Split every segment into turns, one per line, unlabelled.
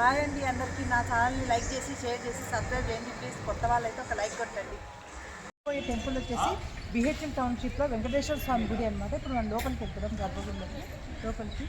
Hi అండి అందరికీ. నా ఛానల్ని లైక్ చేసి షేర్ చేసి సబ్స్క్రైబ్ చేయండి ప్లీజ్. కొత్త వాళ్ళైతే ఒక లైక్ కొట్టండి. ఈ టెంపుల్ వచ్చేసి బిహెచ్ఎల్ టౌన్షిప్లో వెంకటేశ్వర స్వామి గుడి అనమాట. ఇప్పుడు మనం లోపలికి వెళ్తున్నాం, గర్భగుడిలోకి లోపలికి.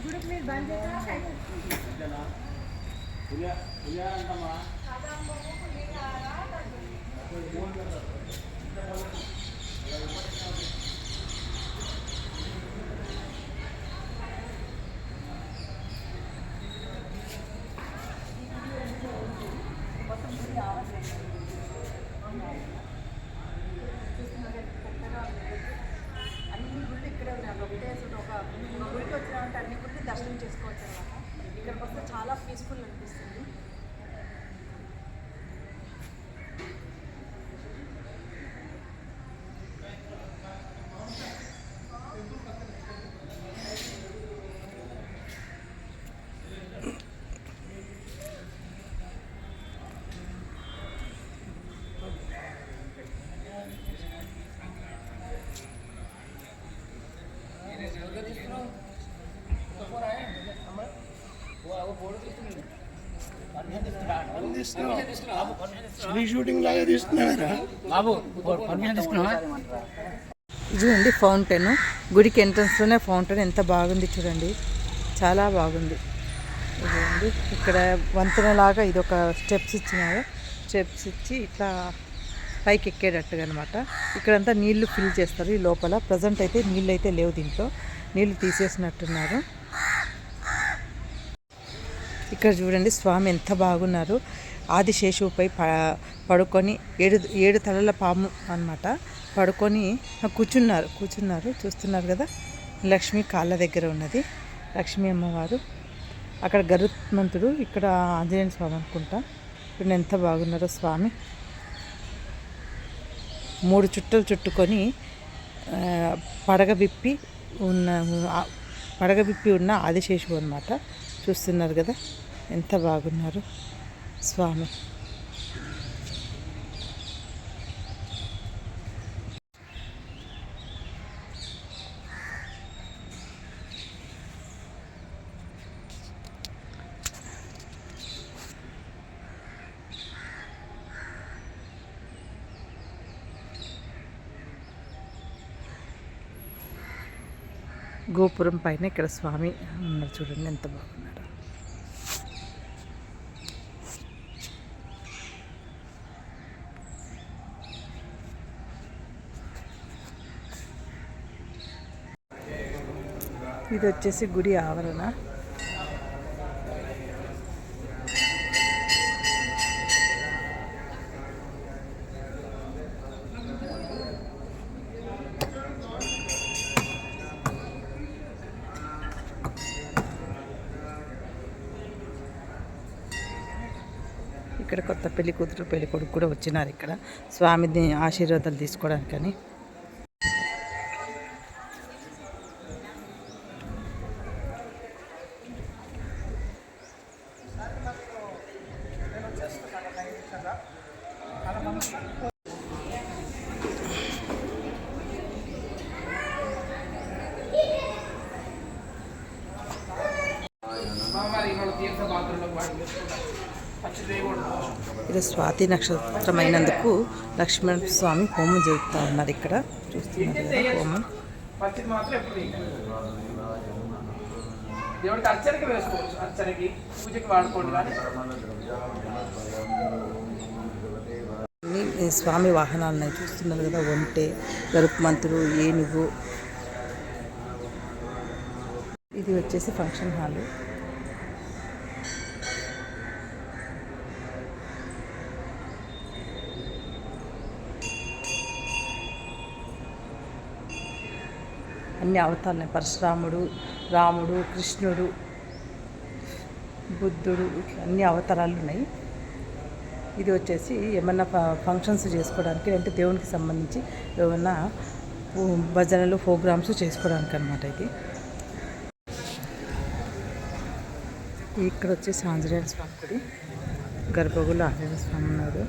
గుడికి మీరు బంద్ అన్ని గుళ్ళు ఇక్కడే ఉన్నాయి. ఒకటే ఒక గుడికి వచ్చినామంటే అన్ని గుడికి దర్శనం చేసుకోవచ్చు అనమాట. ఇక్కడికి వస్తే చాలా పీస్ఫుల్ అనిపిస్తుంది. చూడండి ఫౌంటైన్, గుడికి ఎంట్రన్స్లోనే ఫౌంటైన్ ఎంత బాగుంది చూడండి, చాలా బాగుంది. ఇదండి ఇక్కడ వంతెనలాగా ఇది ఒక స్టెప్స్ ఇచ్చినారు. స్టెప్స్ ఇచ్చి ఇట్లా పైకి ఎక్కేటట్టుగా అనమాట. ఇక్కడంతా నీళ్లు ఫిల్ చేస్తారు ఈ లోపల. ప్రజెంట్ అయితే నీళ్ళు అయితే లేవు, దీంట్లో నీళ్లు తీసేసినట్టున్నారు. ఇక్కడ చూడండి స్వామి ఎంత బాగున్నారు. ఆదిశేషువుపై పడుకొని ఏడు తలల పాము అన్నమాట పడుకొని కూర్చున్నారు చూస్తున్నారు కదా. లక్ష్మి కాళ్ళ దగ్గర ఉన్నది లక్ష్మీ అమ్మవారు. అక్కడ గరుత్మంతుడు, ఇక్కడ ఆంజనేయ స్వామి అనుకుంటా. ఇప్పుడు ఎంత బాగున్నారో స్వామి. 3 చుట్టలు చుట్టుకొని పడగ విప్పి ఉన్న ఆదిశేషువు అన్నమాట. చూస్తున్నారు కదా ఎంత బాగున్నారు స్వామి. గోపురం పైన ఇక్కడ స్వామి ఉన్నారు చూడండి ఎంత బాగున్నారు. ఇది వచ్చేసి గుడి ఆవరణ. ఇక్కడ కొత్త పెళ్లి కూతురు పెళ్లి కొడుకు కూడా వచ్చినారు ఇక్కడ స్వామిని ఆశీర్వాదాలు తీసుకోవడానికని. ఇది స్వాతి నక్షత్రమైనందుకు లక్ష్మణ స్వామి హోమం చేస్తూ ఉన్నారు. ఇక్కడ చూస్తున్నారు కదా హోమం. స్వామి వాహనాలను చూస్తున్నారు కదా, ఒంటె, గరుత్మంతుడు, ఏనుగు. ఇది వచ్చేసి ఫంక్షన్ హాలు. అన్ని అవతారాలు, పరశురాముడు, రాముడు, కృష్ణుడు, బుద్ధుడు, ఇట్లా అన్ని అవతారాలు ఉన్నాయి. ఇది వచ్చేసి ఏమన్నా ఫంక్షన్స్ చేసుకోవడానికి అంటే దేవునికి సంబంధించి ఏమన్నా భజనలు ప్రోగ్రామ్స్ చేసుకోవడానికి అనమాట ఇది. ఇక్కడ వచ్చేసి ఆంజనేయ స్వామి గుడి, గర్భగుడిలో ఆంజనేయ స్వామి ఉన్నాడు.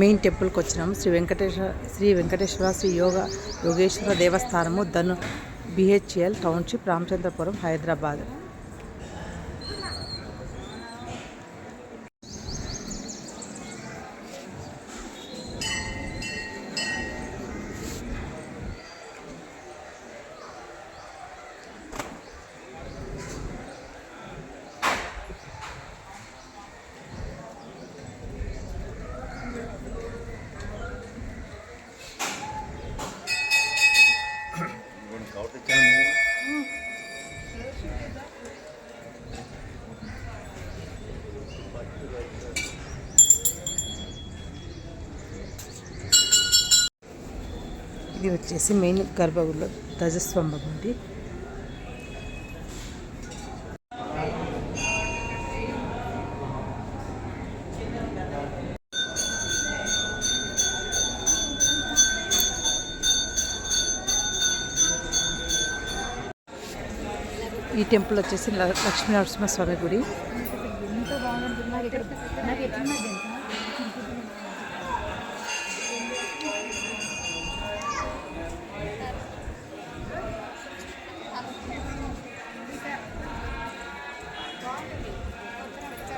మెయిన్ టెంపుల్కి వచ్చినాము. Shri Venkateswara Yogeswara Devasthanam, BHL township, Ramachandrapuram, Hyderabad. ఇది వచ్చేసి మెయిన్ గర్భగుడిలో ధ్వజస్తంభం ఉంది. ఈ టెంపుల్ వచ్చేసి లక్ష్మీ నరసింహస్వామి గుడి.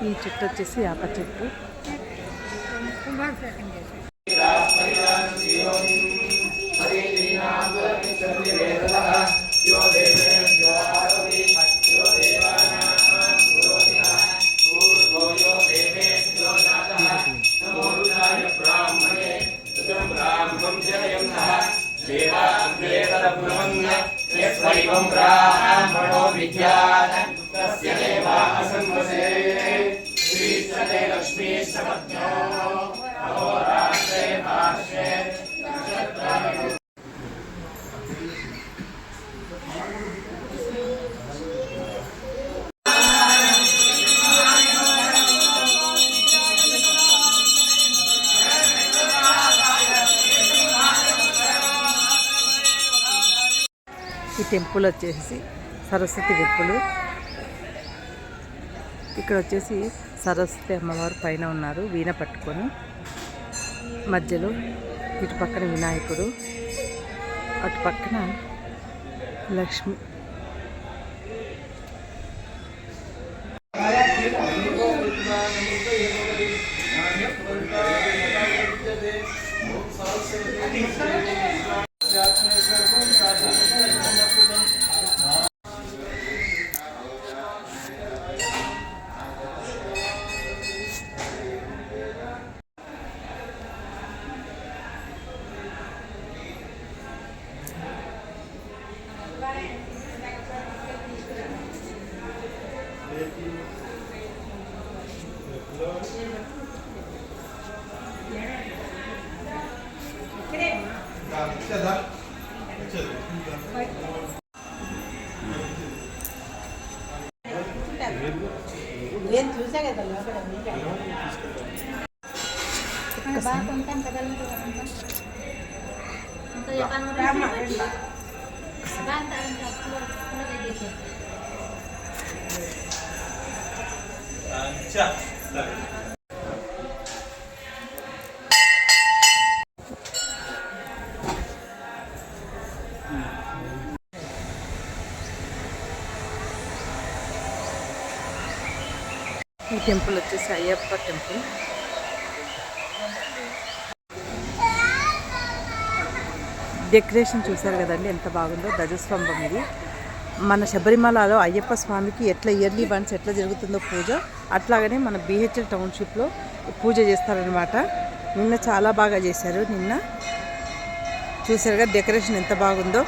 ఈ చెట్టు వచ్చేసి యాప చెట్టు. ఈ టెంపుల్ వచ్చేసి సరస్వతి టెంపుల్. ఇక్కడ వచ్చేసి సరస్వతి అమ్మవారు పైన ఉన్నారు వీణ పట్టుకొని. మధ్యలో ఇటు పక్కన వినాయకుడు, అటు పక్కన లక్ష్మి.
నేను చూసా కదా లోపల
ఈ టెంపుల్ వచ్చేసి అయ్యప్ప టెంపుల్. డెకరేషన్ చూసారు కదండి ఎంత బాగుందో. ధ్వజస్తంభం ఇది. మన శబరిమలలో అయ్యప్ప స్వామికి ఎట్లా ఇయర్లీ వన్స్ ఎట్లా జరుగుతుందో పూజ, అట్లాగనే మన BHL టౌన్షిప్లో పూజ చేస్తారనమాట. నిన్న చాలా బాగా చేశారు. నిన్న చూసారు కదా డెకరేషన్ ఎంత బాగుందో.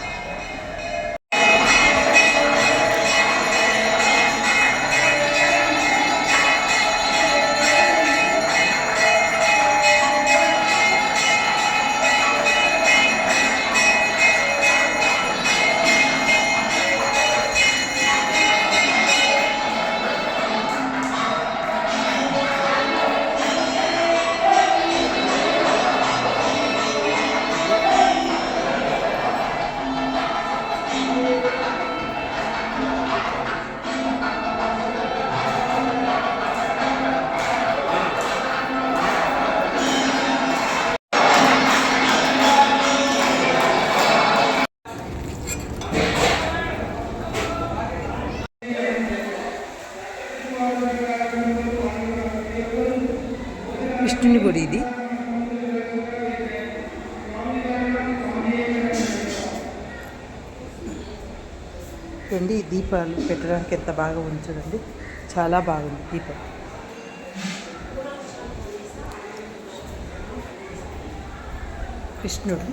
కృష్ణుని గుడి ఇది. చూడండి, ఈ దీపాలు పెట్టడానికి ఎంత బాగా ఉంచదండి, చాలా బాగుంది దీపం. కృష్ణుడు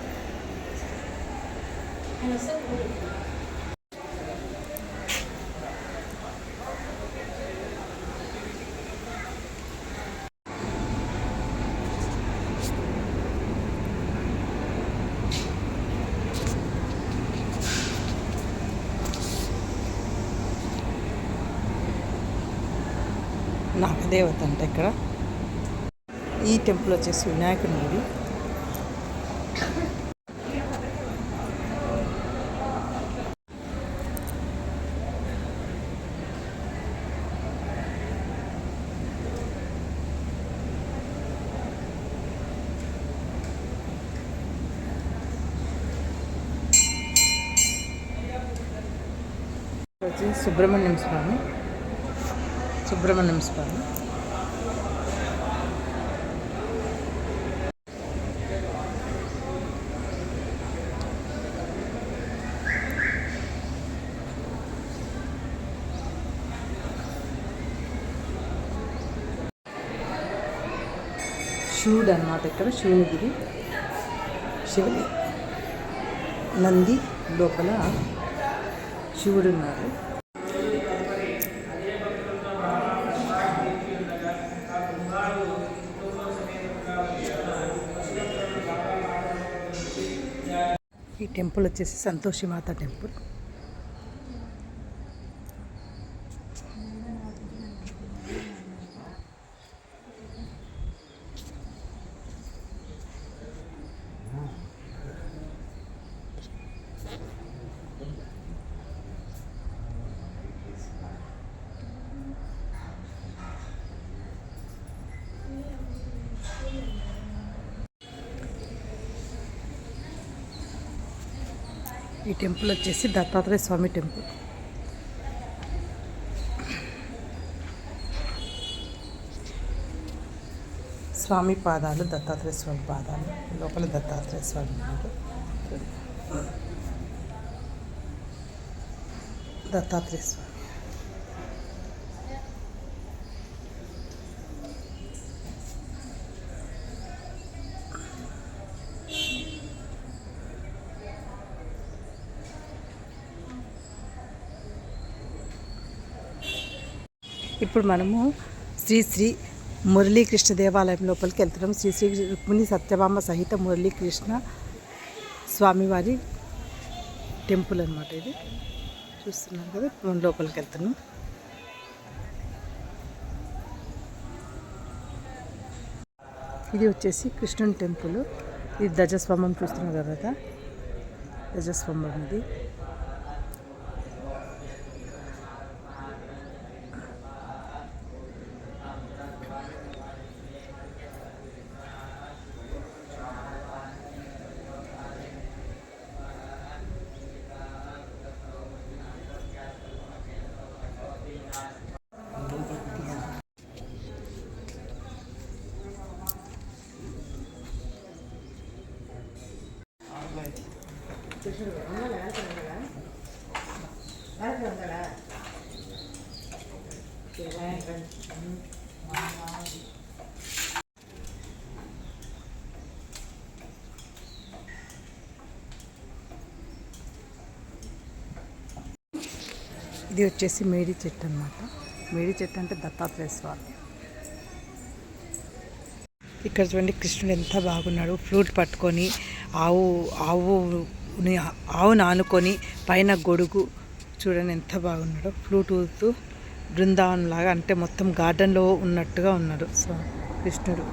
నాగదేవత అంట ఇక్కడ. ఈ టెంపుల్ వచ్చేసి వినాయకుని గుడి. వచ్చేసి సుబ్రహ్మణ్యం స్వామి. శివుడు అన్నమాట ఇక్కడ, శివుని గుడి. శివుని నంది లోపల శివుడు ఉన్నారు. ఈ టెంపుల్ వచ్చేసి సంతోషి మాత టెంపుల్. ఈ టెంపుల్ వచ్చేసి దత్తాత్రేయ స్వామి టెంపుల్. స్వామి పాదాలు, దత్తాత్రేయ స్వామి పాదాలు. లోపల దత్తాత్రేయ స్వామి ఉన్నారు. దత్తాత్రేయ స్వామి. ఇప్పుడు మనము శ్రీ మురళీకృష్ణ దేవాలయం లోపలికి వెళ్తున్నాం. శ్రీ రుక్మిణి సత్యభామ సహిత మురళీకృష్ణ స్వామివారి టెంపుల్ అన్నమాట ఇది. చూస్తున్నాం కదా, మనం లోపలికి వెళ్తున్నాం. ఇది వచ్చేసి కృష్ణుని టెంపుల్. ఇది ధ్వజస్తంభం చూస్తున్నాం కదా, ధ్వజస్తంభం ఇది. ఇది వచ్చేసి మేడి చెట్టు అన్నమాట. మేడి చెట్టు అంటే దత్తాత్రేయ స్వామి. ఇక్కడ చూడండి, కృష్ణుడు ఎంత బాగున్నాడు. ఫ్లూట్ పట్టుకొని ఆవును ఆనుకొని పైన గొడుగు చూడండి ఎంత బాగున్నాడు. ఫ్లూట్ ఊదుతూ బృందావనం లాగా, అంటే మొత్తం గార్డెన్లో ఉన్నట్టుగా ఉన్నాడు కృష్ణుడు.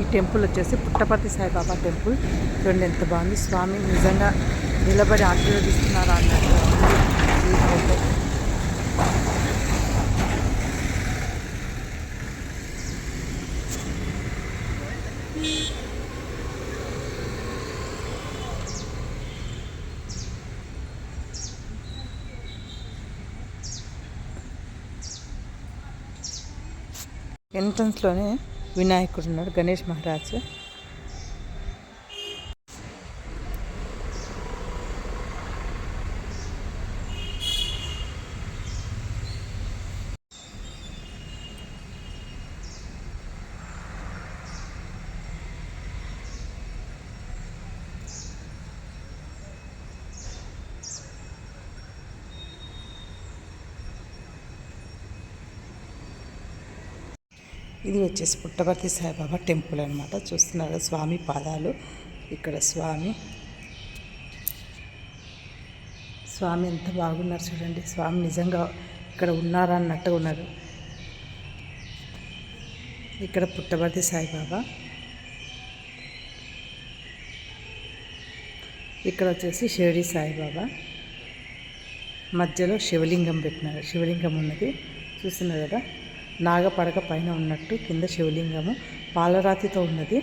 ఈ టెంపుల్ వచ్చేసి పుట్టపర్తి సాయిబాబా టెంపుల్. చూడండి ఎంత బాగుంది. స్వామి నిజంగా నిలబడి ఆశీర్వదిస్తున్నారు అన్నట్టు ఈ ఫోటో. ఎంట్రన్స్లోనే వినాయకుడు ఉన్నాడు, గణేష్ మహారాజ్. ఇది వచ్చేసి పుట్టపర్తి సాయిబాబా టెంపుల్ అనమాట. చూస్తున్నారు స్వామి పాదాలు. ఇక్కడ స్వామి ఎంత బాగున్నారు చూడండి. స్వామి నిజంగా ఇక్కడ ఉన్నారా అన్నట్టుగా ఉన్నారు. ఇక్కడ పుట్టపర్తి సాయిబాబా. ఇక్కడ వచ్చేసి షిరిడి సాయిబాబా. మధ్యలో శివలింగం పెట్టినారు. శివలింగం ఉన్నది చూస్తున్నారు కదా. నాగపడక పైన ఉన్నట్టు కింద శివలింగము పాలరాతితో ఉన్నది.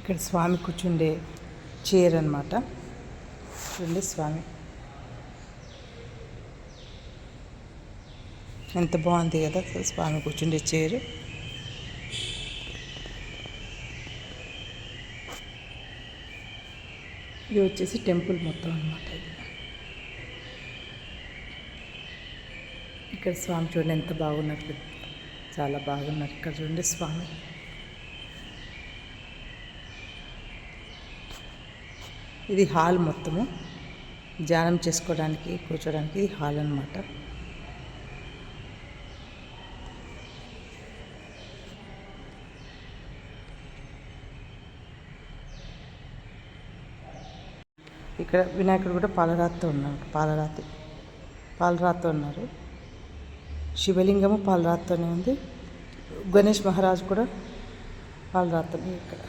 ఇక్కడ స్వామి కూర్చుండే చైర్ అనమాట. చూడండి స్వామి ఎంత బాగుంది కదా. స్వామి కూర్చుండే చైర్. ఇది వచ్చేసి టెంపుల్ మొత్తం అనమాట. ఇక్కడ స్వామి చూడండి ఎంత బాగున్నారు. చాలా బాగున్నారు. ఇక్కడ చూడండి స్వామి. ఇది హాల్ మొత్తము ధ్యానం చేసుకోవడానికి కూర్చోడానికి. ఇది హాల్ అనమాట. ఇక్కడ వినాయకుడు కూడా పాలరాతితో ఉన్నాడు. పాలరాతితో ఉన్నారు. శివలింగము పాలరాతితోనే ఉంది. గణేష్ మహారాజ్ కూడా పాలరాతితోనే. ఇక్కడ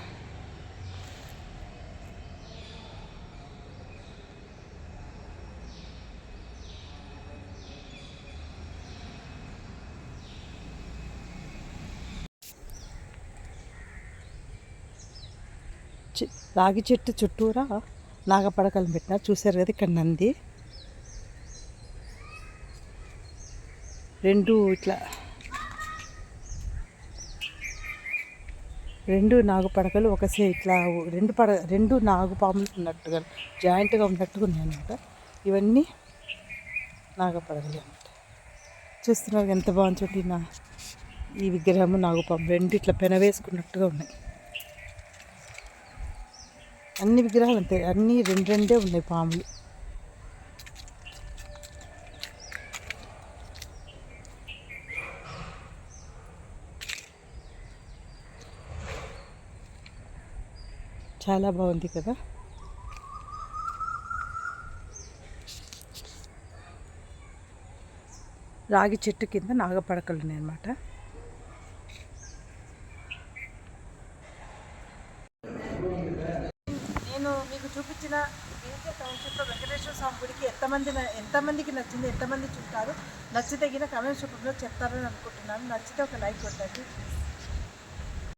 రాగి చెట్టు చుట్టూరా నాగపడకలు పెట్టినారు. చూసారు కదా. ఇక్కడ నంది రెండు నాగపడకలు ఇట్లా రెండు నాగుపాములు ఉన్నట్టుగా జాయింట్గా ఉన్నట్టుగా ఉన్నాయన్నమాట. ఇవన్నీ నాగపడకలు అన్నమాట. చూస్తున్నారు ఎంత బాగుంది చూడండి. ఈ విగ్రహము నాగుపాము రెండు ఇట్లా పెనవేసుకున్నట్టుగా ఉన్నాయి. అన్ని విగ్రహాలు అంతే, అన్నీ రెండే ఉన్నాయి పాములు. చాలా బాగుంది కదా. రాగి చెట్టు కింద నాగపడకలు ఉన్నాయి అన్నమాట. నేను మీకు చూపించిన వింటే టౌన్షిప్లో వెంకటేశ్వర స్వామి గుడికి ఎంతమందికి నచ్చింది, ఎంతమంది చుట్టారు, నచ్చితే గిన కమెంట్స్ రూపంలో చెప్తారని అనుకుంటున్నాను. నచ్చితే ఒక లైక్ కొట్టండి.